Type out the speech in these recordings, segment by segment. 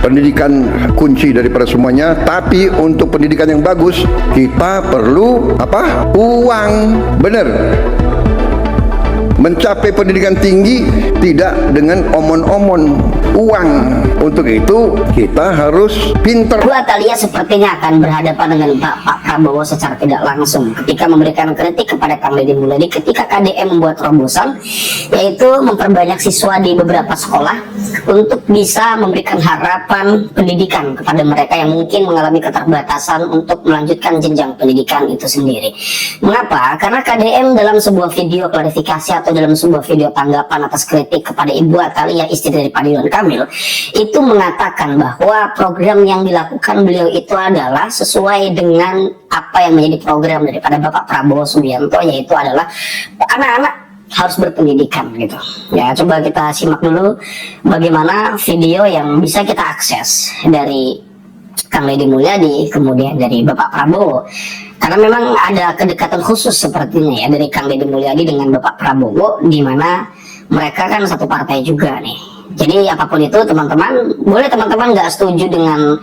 Pendidikan kunci daripada semuanya, tapi untuk pendidikan yang bagus kita perlu apa? Uang. Benar. Mencapai pendidikan tinggi tidak dengan omon-omon, uang. Untuk itu kita harus pintar. Bu Atalia sepertinya akan berhadapan dengan Pak Prabowo secara tidak langsung ketika memberikan kritik kepada Kang Deddy Mulyadi ketika KDM membuat terobosan, yaitu memperbanyak siswa di beberapa sekolah untuk bisa memberikan harapan pendidikan kepada mereka yang mungkin mengalami keterbatasan untuk melanjutkan jenjang pendidikan itu sendiri. Mengapa? Karena KDM dalam sebuah video klarifikasi atau dalam sebuah video tanggapan atas kritik kepada Ibu Atalia, istri dari Pak Ridwan Kamil, itu mengatakan bahwa program yang dilakukan beliau itu adalah sesuai dengan apa yang menjadi program daripada Bapak Prabowo Subianto, yaitu adalah anak-anak harus berpendidikan gitu. Ya, coba kita simak dulu bagaimana video yang bisa kita akses dari Kang Deddy Mulyadi, kemudian dari Bapak Prabowo. Karena memang ada kedekatan khusus sepertinya ya dari Kang Deddy Mulyadi dengan Bapak Prabowo, di mana mereka kan satu partai juga nih. Jadi apapun itu teman-teman, boleh teman-teman nggak setuju dengan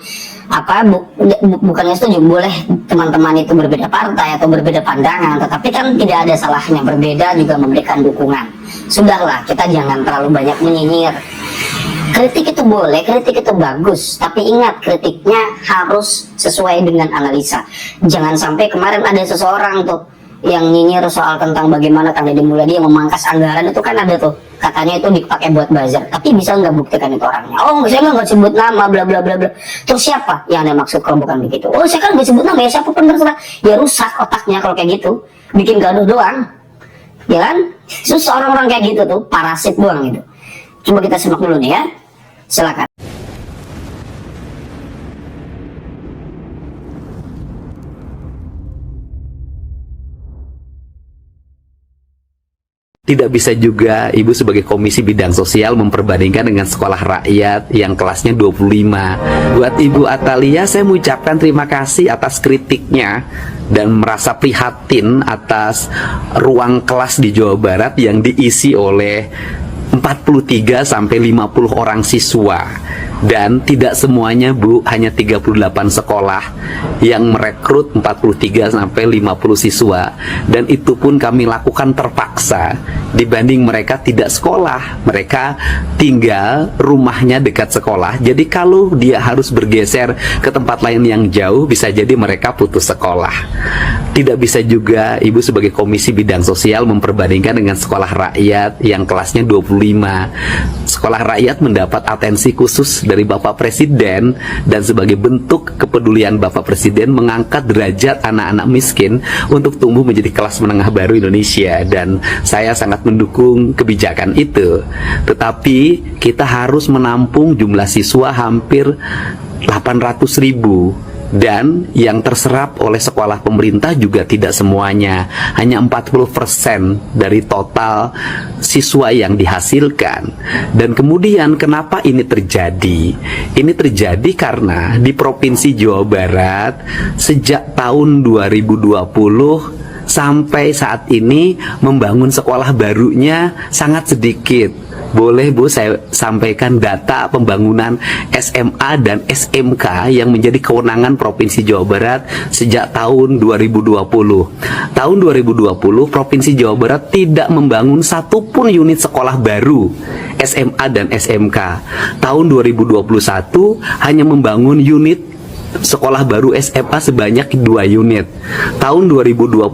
apa, bukannya setuju, boleh teman-teman itu berbeda partai atau berbeda pandangan, tetapi kan tidak ada salahnya berbeda juga memberikan dukungan. Sudahlah, kita jangan terlalu banyak menyinyir. Kritik itu boleh, kritik itu bagus, tapi ingat kritiknya harus sesuai dengan analisa. Jangan sampai kemarin ada seseorang tuh yang nyinyir soal tentang bagaimana Kang Deddy Mulyadi yang memangkas anggaran, itu kan ada tuh katanya itu dipakai buat buzzer, tapi bisa nggak buktikan itu orangnya? Oh, saya nggak sebut nama, bla bla bla bla. Terus siapa yang Anda maksud kalau bukan begitu? Oh, saya kan nggak sebut nama, ya siapapun terserah. Ya rusak otaknya kalau kayak gitu, bikin gaduh doang, ya kan? Terus orang-orang kayak gitu tuh parasit doang gitu. Coba kita simak dulu nih ya, silakan. Tidak bisa juga Ibu sebagai Komisi Bidang Sosial memperbandingkan dengan sekolah rakyat yang kelasnya 25. Buat Ibu Atalia, saya mengucapkan terima kasih atas kritiknya dan merasa prihatin atas ruang kelas di Jawa Barat yang diisi oleh 43 sampai 50 orang siswa. Dan tidak semuanya, Bu, hanya 38 sekolah yang merekrut 43 sampai 50 siswa. Dan itu pun kami lakukan terpaksa dibanding mereka tidak sekolah. Mereka tinggal rumahnya dekat sekolah. Jadi kalau dia harus bergeser ke tempat lain yang jauh, bisa jadi mereka putus sekolah. Tidak bisa juga Ibu sebagai Komisi Bidang Sosial memperbandingkan dengan sekolah rakyat yang kelasnya 25. Sekolah rakyat mendapat atensi khusus dari Bapak Presiden, dan sebagai bentuk kepedulian Bapak Presiden mengangkat derajat anak-anak miskin untuk tumbuh menjadi kelas menengah baru Indonesia, dan saya sangat mendukung kebijakan itu. Tetapi kita harus menampung jumlah siswa hampir 800.000, dan yang terserap oleh sekolah pemerintah juga tidak semuanya, hanya 40% dari total siswa yang dihasilkan. Dan kemudian kenapa ini terjadi? Ini terjadi karena di Provinsi Jawa Barat sejak tahun 2020 sampai saat ini membangun sekolah barunya sangat sedikit. Boleh, Bu, saya sampaikan data pembangunan SMA dan SMK yang menjadi kewenangan Provinsi Jawa Barat sejak tahun 2020. Tahun 2020, Provinsi Jawa Barat tidak membangun satupun unit sekolah baru SMA dan SMK. Tahun 2021 hanya membangun unit sekolah baru SMA sebanyak 2 unit. Tahun 2022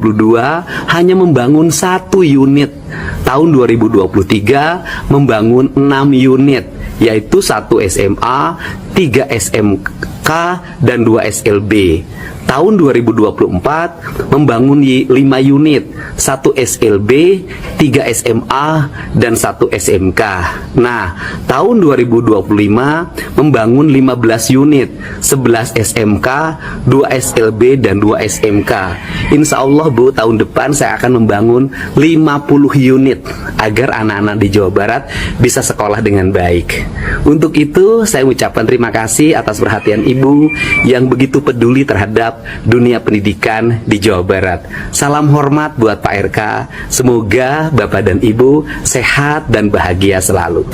hanya membangun 1 unit. Tahun 2023 membangun 6 unit, yaitu 1 SMA, 3 SMK, dan 2 SLB. Tahun 2024 membangun 5 unit, 1 SLB, 3 SMA, dan 1 SMK. Nah, tahun 2025 membangun 15 unit, 11 SMK, 2 SLB, dan 2 SMK. Insya Allah, Bu, tahun depan saya akan membangun 50 unit agar anak-anak di Jawa Barat bisa sekolah dengan baik. Untuk itu, saya ucapkan terima kasih atas perhatian Ibu yang begitu peduli terhadap dunia pendidikan di Jawa Barat. Salam hormat buat Pak RK. Semoga Bapak dan Ibu sehat dan bahagia selalu.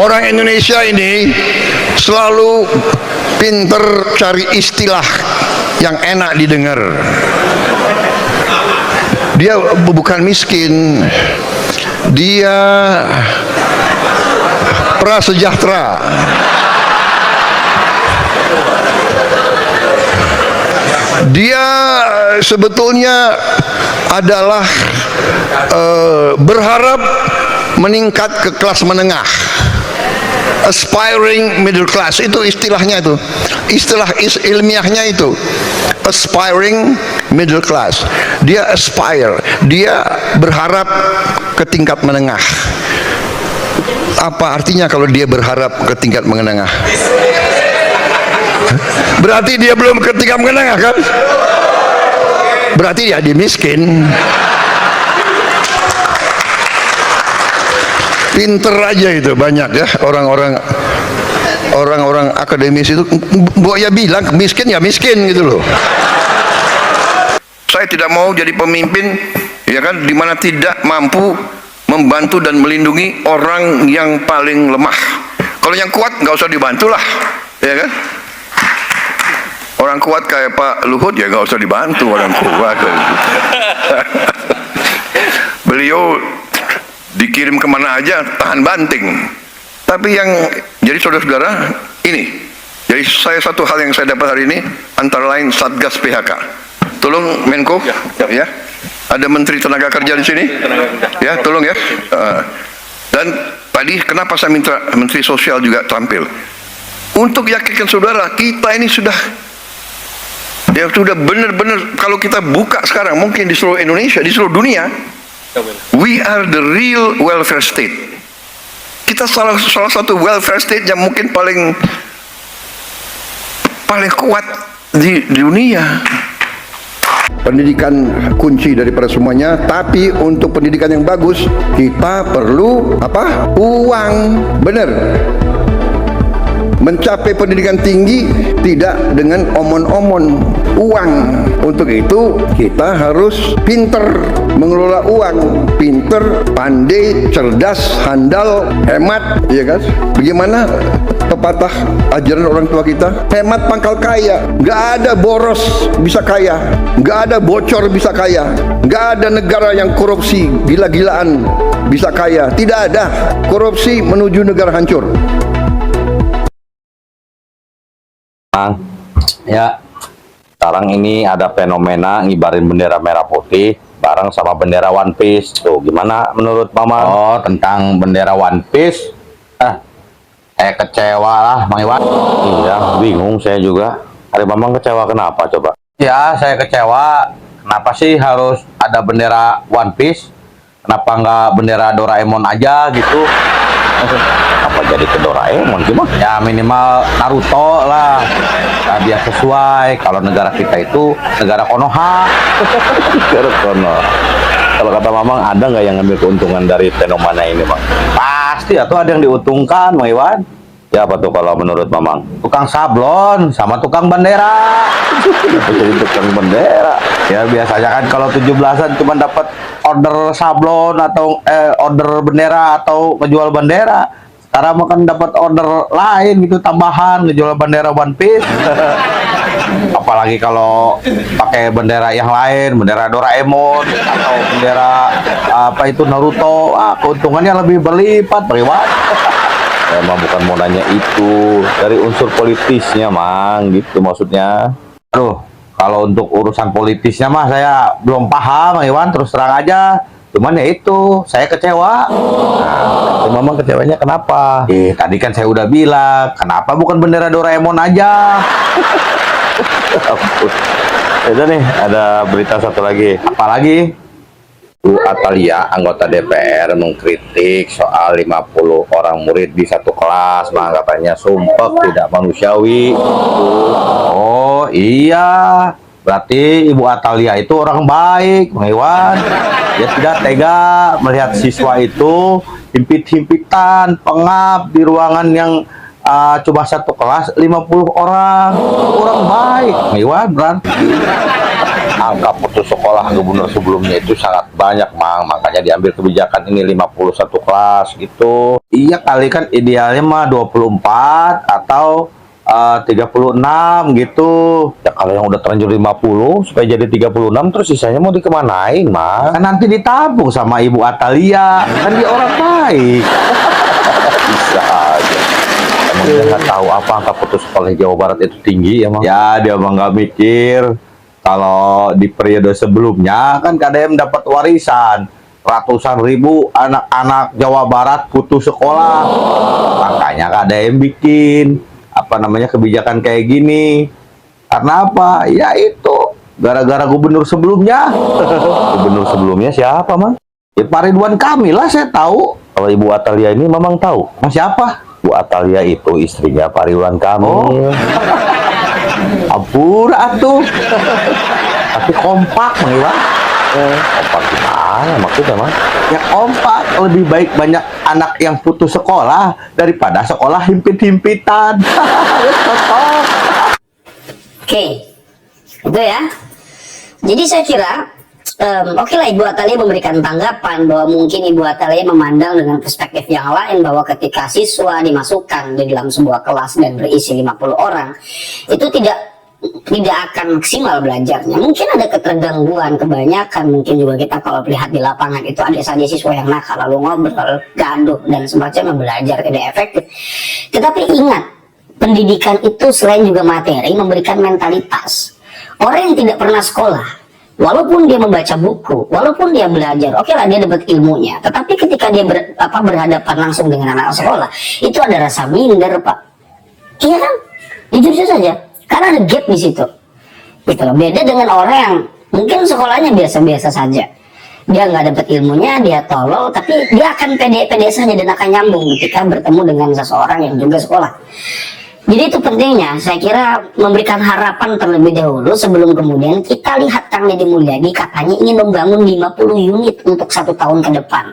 Orang Indonesia ini selalu pinter cari istilah yang enak didengar. Dia bukan miskin, dia prasejahtera. Dia sebetulnya adalah berharap meningkat ke kelas menengah, aspiring middle class, itu istilahnya, itu istilah ilmiahnya, itu aspiring middle class. Dia aspire, dia berharap ke tingkat menengah. Apa artinya kalau dia berharap ke tingkat menengah? Berarti dia belum ke tingkat menengah, kan? Berarti ya dia miskin. Pinter aja itu banyak ya orang-orang akademis itu. Ya bilang miskin ya miskin gitu loh. Saya tidak mau jadi pemimpin ya kan, di mana tidak mampu membantu dan melindungi orang yang paling lemah. Kalau yang kuat nggak usah dibantulah, ya kan? Orang kuat kayak Pak Luhut ya nggak usah dibantu orang kuat. Beliau dikirim kemana aja tahan banting. Tapi yang jadi saudara-saudara ini, jadi saya satu hal yang saya dapat hari ini antara lain Satgas PHK. Tolong Menko, ya. Ada Menteri Tenaga Kerja di sini, ya, tolong ya. Dan tadi kenapa saya minta Menteri Sosial juga tampil untuk yakinkan saudara, kita ini sudah benar-benar, kalau kita buka sekarang mungkin di seluruh Indonesia, di seluruh dunia, we are the real welfare state. Kita salah satu welfare state yang mungkin paling kuat di dunia. Pendidikan kunci daripada semuanya, tapi untuk pendidikan yang bagus kita perlu apa? Uang, benar. Mencapai pendidikan tinggi tidak dengan omon-omon, uang. Untuk itu kita harus pinter mengelola uang, pinter, pandai, cerdas, handal, hemat, ya kan? Bagaimana pepatah ajaran orang tua kita? Hemat pangkal kaya. Nggak ada boros bisa kaya, nggak ada bocor bisa kaya, nggak ada negara yang korupsi gila-gilaan bisa kaya. Tidak ada. Korupsi menuju negara hancur. Ya, sekarang ini ada fenomena ngibarin bendera merah putih bareng sama bendera One Piece. Tuh, gimana menurut Mama? Oh, tentang bendera One Piece? Saya kecewa lah, Mang Iwan. Iya, bingung saya juga. Hari Mamang kecewa kenapa coba? Ya, saya kecewa. Kenapa sih harus ada bendera One Piece? Kenapa nggak bendera Doraemon aja gitu? Apa jadi ke Doraemon gimana? Ya minimal Naruto lah. Nah, biar sesuai. Kalau negara kita itu negara Konoha. Negara Konoha. Kalau kata Mamang, ada nggak yang ngambil keuntungan dari fenomena ini, Bang? Pasti, atau ada yang diuntungkan, Mang Iwan. Ya apa tuh kalau menurut Mamang? Tukang sablon sama tukang bendera. Jadi tukang bendera. Ya biasanya kan kalau 17-an cuma dapat order sablon atau order bendera atau ngejual bendera. Sekarang makan dapat order lain gitu, tambahan ngejual bendera One Piece. Apalagi kalau pakai bendera yang lain, bendera Doraemon atau bendera apa itu Naruto, keuntungannya lebih berlipat, Priwat. Emang bukan mau nanya itu, dari unsur politisnya, Mang, gitu maksudnya. Aduh, kalau untuk urusan politisnya mah saya belum paham, Mang Iwan, terus terang aja. Cuman ya itu, saya kecewa. Nah, Mamang kecewanya kenapa? Tadi kan saya udah bilang, kenapa bukan bendera Doraemon aja? Itu nih, ada berita satu lagi. Apalagi? Bu Atalia, anggota DPR, mengkritik soal 50 orang murid di satu kelas, katanya sumpah tidak manusiawi. Oh iya, berarti Ibu Atalia itu orang baik, Mang Iwan. Dia tidak tega melihat siswa itu himpit-himpitan, pengap di ruangan yang cuma satu kelas 50 orang. Orang baik, Mang Iwan, berarti. angka putus sekolah gubernur sebelumnya itu sangat banyak, Mang. Makanya diambil kebijakan ini 51 kelas gitu. Iya kali kan idealnya mah 24 atau 36 gitu. Ya kalau yang udah terlanjur 50 supaya jadi 36 terus sisanya mau dikemanain, Mang? Kan nanti ditabung sama Ibu Atalia. Kan dia orang baik. Bisa aja. Emang dia nggak tahu apa angka putus sekolah di Jawa Barat itu tinggi ya, Mang? Ya dia mah nggak mikir kalau di periode sebelumnya kan KDM dapat warisan ratusan ribu anak-anak Jawa Barat putus sekolah. Makanya KDM bikin apa namanya kebijakan kayak gini. Karena apa? Ya itu gara-gara gubernur sebelumnya. Gubernur sebelumnya siapa, Mang? Ya Pak Ridwan Kamil lah saya tahu. Kalau Ibu Atalia ini memang tahu. Mas siapa? Bu Atalia itu istrinya Pak Ridwan Kamil. Ampura atuh. Tapi kompak, Mang Iwan. Kompak gimana maksudnya, Mang? Ya kompak, lebih baik banyak anak yang putus sekolah daripada sekolah himpit-himpitan. Oke, itu ya. Jadi saya kira oke lah Ibu Atalia memberikan tanggapan bahwa mungkin Ibu Atalia memandang dengan perspektif yang lain bahwa ketika siswa dimasukkan di dalam sebuah kelas dan berisi 50 orang itu tidak akan maksimal belajarnya. Mungkin ada ketergangguan kebanyakan, mungkin juga kita kalau lihat di lapangan itu ada saja siswa yang nakal lalu ngobrol, gaduh dan semacamnya, belajar tidak efektif. Tetapi ingat, pendidikan itu selain juga materi memberikan mentalitas. Orang yang tidak pernah sekolah, walaupun dia membaca buku, walaupun dia belajar, oke lah dia dapat ilmunya, tetapi ketika dia berhadapan langsung dengan anak sekolah, itu ada rasa minder, Pak. Iya kan? Jujur saja, karena ada gap di situ. Gitu loh. Beda dengan orang yang mungkin sekolahnya biasa-biasa saja, dia nggak dapat ilmunya, dia tolol, tapi dia akan pede-pede saja dan akan nyambung ketika bertemu dengan seseorang yang juga sekolah. Jadi itu pentingnya, saya kira memberikan harapan terlebih dahulu sebelum kemudian kita lihat Kang Deddy Mulyadi katanya ingin membangun 50 unit untuk 1 tahun ke depan.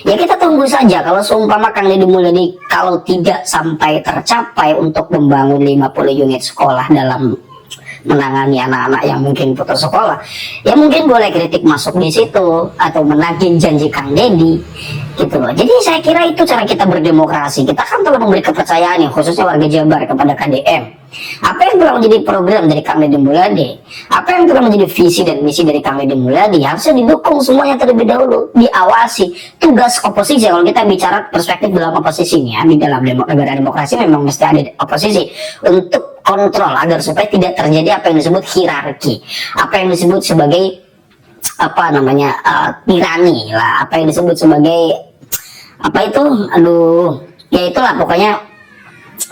Ya kita tunggu saja, kalau seumpama Kang Deddy Mulyadi kalau tidak sampai tercapai untuk membangun 50 unit sekolah dalam menangani anak-anak yang mungkin putus sekolah, ya mungkin boleh kritik masuk di situ atau menagih janji Kang Deddy gitu loh. Jadi saya kira itu cara kita berdemokrasi. Kita kan telah memberi kepercayaan ya, khususnya warga Jabar kepada KDM. Apa yang telah menjadi program dari Kang Deddy Mulyadi, apa yang telah menjadi visi dan misi dari Kang Deddy Mulyadi harusnya didukung semuanya terlebih dahulu, diawasi. Tugas oposisi, kalau kita bicara perspektif dalam oposisi nih ya, di dalam negara demokrasi memang mesti ada oposisi untuk kontrol agar supaya tidak terjadi apa yang disebut hierarki, apa yang disebut sebagai apa namanya tirani lah, apa yang disebut sebagai apa itu, ya itulah pokoknya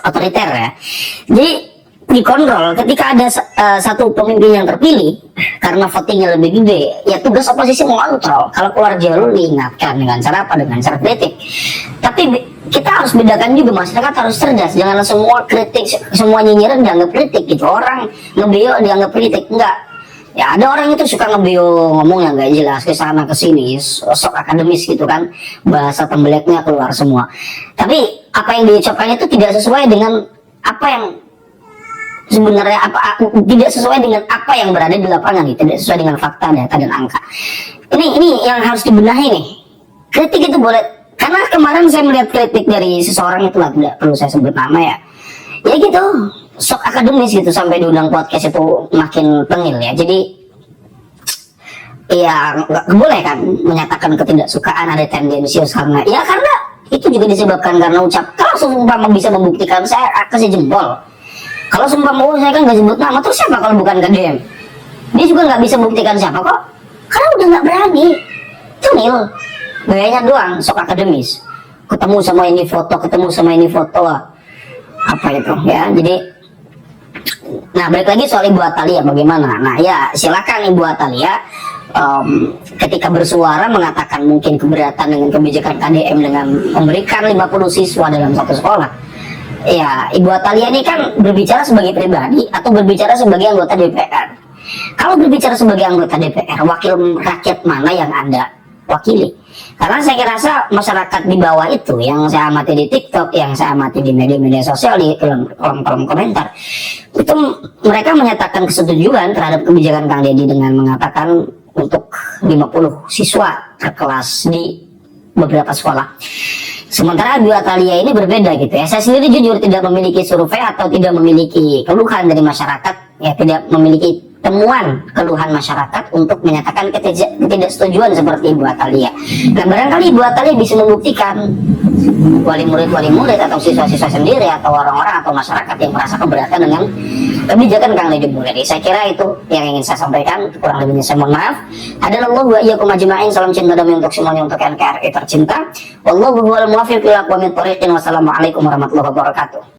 otoriter ya. Jadi dikontrol ketika ada satu pemimpin yang terpilih karena votingnya lebih gede, ya tugas oposisi mengontrol. Kalau keluar jalur diingatkan dengan cara apa? Dengan cara kritik. Tapi kita harus bedakan juga, masyarakat harus cerdas, jangan semua kritik, semua nyinyiran dianggap kritik gitu. Orang ngebeo dianggap kritik, enggak. Ya ada orang itu suka ngebeo, ngomong yang nggak jelas, ke sana ke sini, sok akademis gitu kan, bahasa tembelaknya keluar semua. Tapi apa yang diucapkan itu tidak sesuai dengan apa yang sebenarnya, tidak sesuai dengan apa yang berada di lapangan, tidak sesuai dengan fakta, data dan angka. Ini yang harus dibenahi nih. Kritik itu boleh, karena kemarin saya melihat kritik dari seseorang itu lah, tidak perlu saya sebut nama ya. Ya gitu, sok akademis gitu, sampai diundang podcast itu makin tengil ya. Jadi ya nggak boleh kan menyatakan ketidaksukaan, ada tendensius karena itu juga disebabkan karena kalau seumpama bisa membuktikan, saya kasih jempol. Kalau seumpama saya kan nggak sebut nama, terus siapa kalau bukan KDM? Dia juga nggak bisa membuktikan siapa kok, karena udah nggak berani, tengil, gayanya doang, sok akademis. Ketemu sama ini foto, apa itu ya. Jadi nah balik lagi soal Ibu Atalia bagaimana. Nah ya silakan Ibu Atalia ketika bersuara mengatakan mungkin keberatan dengan kebijakan KDM dengan memberikan 50 siswa dalam satu sekolah. Ya Ibu Atalia ini kan berbicara sebagai pribadi atau berbicara sebagai anggota DPR. Kalau berbicara sebagai anggota DPR, wakil rakyat mana yang Anda wakili. Karena saya rasa masyarakat di bawah itu, yang saya amati di TikTok, yang saya amati di media-media sosial, di kolom-kolom komentar, itu mereka menyatakan kesetujuan terhadap kebijakan Kang Deddy dengan mengatakan untuk 50 siswa per kelas di beberapa sekolah. Sementara Ibu Atalia ini berbeda gitu ya. Saya sendiri jujur tidak memiliki survei atau tidak memiliki keluhan dari masyarakat, ya tidak memiliki temuan keluhan masyarakat untuk menyatakan ketidaksetujuan seperti Ibu Atalia. Nah, barangkali Ibu Atalia bisa membuktikan wali murid atau siswa-siswa sendiri atau orang-orang atau masyarakat yang merasa keberatan dengan kebijakan Kang Deddy Mulyadi. Saya kira itu yang ingin saya sampaikan. Kurang lebihnya saya mohon maaf. Hadanallahu wa iyyakum ajma'in. Salam cinta damai untuk semuanya, untuk NKRI tercinta. Wallahu huwal muwaffiq ila aqwamit thoriqin. Wassalamualaikum warahmatullahi wabarakatuh.